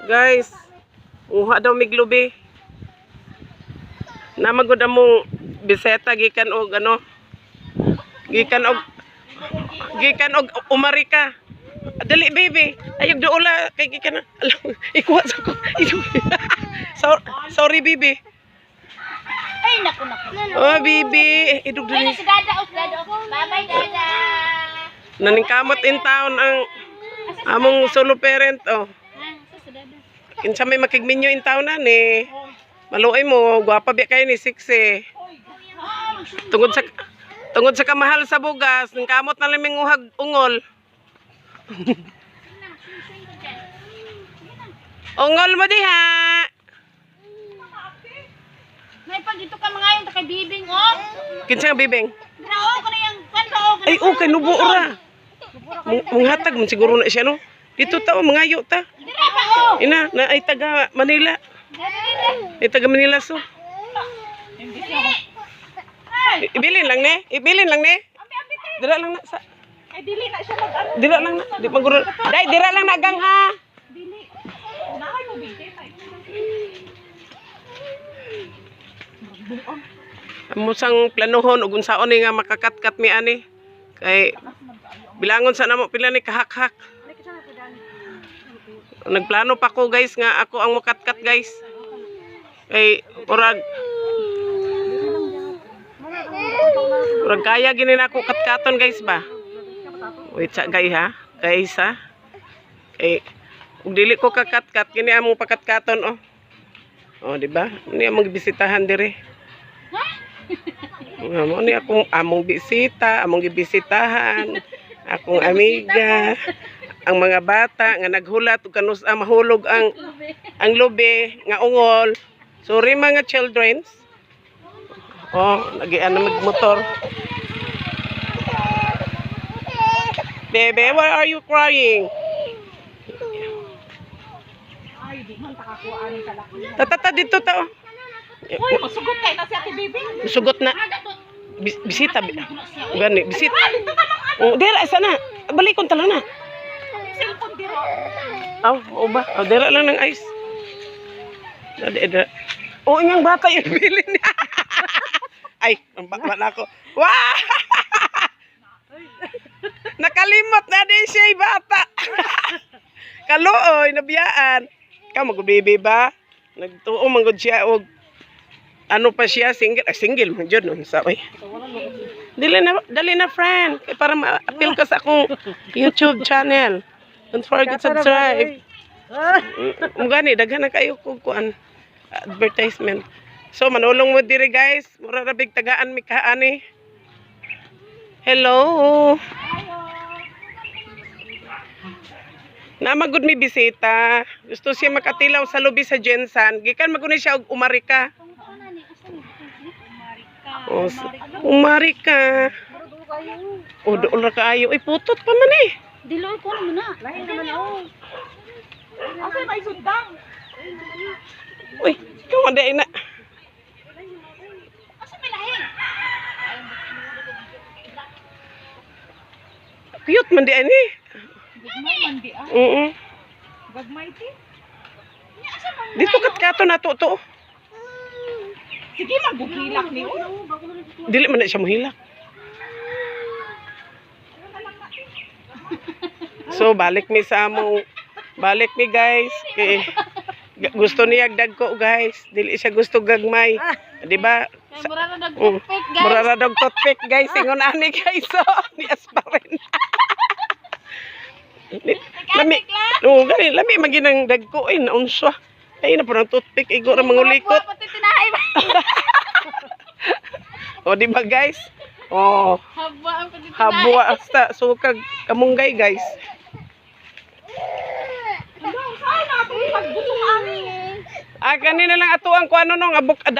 Guys, uha daw miglubi. Namagod among biseta gikan og ano? Gikan og umarika. Dali baby. Ayog doula kay gikan. Ikuha sa ko. Sorry baby. Ay naku. Oh baby, idug dali. Si Dada. Bye Dada. Naningkamot in town ang among solo parent oh. Si Dada. Kinsa may makigminyo in town na ni. Maluoy mo, gwapa biya kayo ni Siksi. Tungod sa kamahal sa bugas, ningkamot na liming uhag ungol. Ungol mo diha. May pag dito ka mga yung kay bibing oh. Kinsa nga bibing? Grao ko na yung kando. Ay okay nubo ora. Munghatag mo siguro na siya no. Dito ta mangayo ta. Dira pa oh. Ina na ay taga Manila. Ay taga Manila so. Ibilin lang ne. Dira lang na sa. Ay dili na siya mag-ano. Dira lang na. Di maguro. Dai dira lang na gang ha. Dili. Naay mo bigay pa. Amo sang planuhon ug unsaon ni nga makakatkat mi ani. Kay bilangon sa namo pila ni kahak-hak. Nagplano pa ko guys nga ako ang mukatkat guys. Kay urag kaya gini na ako katkaton guys ba. Wait sa guys ha. Guys ha. Kay ug dili ko kakatkat kini among pakatkaton oh. Oh di ba? Ni among bisitahan dire. Amo ni akong among bisita, among gibisitahan, akong amiga, ang mga bata nga naghulat ug kanus mahulog ang lubi nga ungol. Sorry mga children. Oh, nagian na magmotor. Bebe, why are you crying? Ay di man takakuan ni kalaki. Tatata dito ta. Uy, masugot kay na si Ate Bibi. Sugot na. Bisita. Gani, bisita. Oh, dira sana. Balikon ta lang na. Cellphone dira. Aw, o ba? Oh, dira lang ng ice. Dira. Oh, inyang bata yung bilin niya. Ay, ang bata na ako. Wow! Nakalimot na din siya yung bata. Kaluoy, nabiyaan. Ikaw mag-baby ba? Nagtuo manggod siya og ano pa siya, single man jud no sa oy. Dali na friend kay para ma-appeal ka sa akong YouTube channel. Don't forget to subscribe. Gani daghan na kayo kung kuan advertisement. So manulong mo diri guys, mura ra big tagaan mi kaani. Hello. Namagud mi bisita. Gusto siya makatilaw sa lobby sa Jensan. Gikan maguni siya og umarika. Umarika. O doon ra kaayo. Ay putot pa man eh. Diloy ko naman na. Lahi naman oh. Asa may sundang? Uy, ikaw man na. Asa may lahi? Cute man di ani. Gagmay man di ah. Gagmay ti. Dito katkato na to. Sige magbukilak ni Dili man na siya mohilak. So balik mi sa among guys kay gusto niya dagko guys, dili siya gusto gagmay. Di ba? Mura na dagtoothpick guys. Mura na dagtoothpick guys, ingon ani guys so ni aspirin. Lami maginang dagko naunsa. Ay na po ng toothpick igo ra mangulikot. Pati tinahay ba? O di ba guys? Oh, Haba ang pati tinahay. habwa hasta sukag kamunggay guys. Saan natin pagbutong ani? Kanina lang ato ang kuano no nga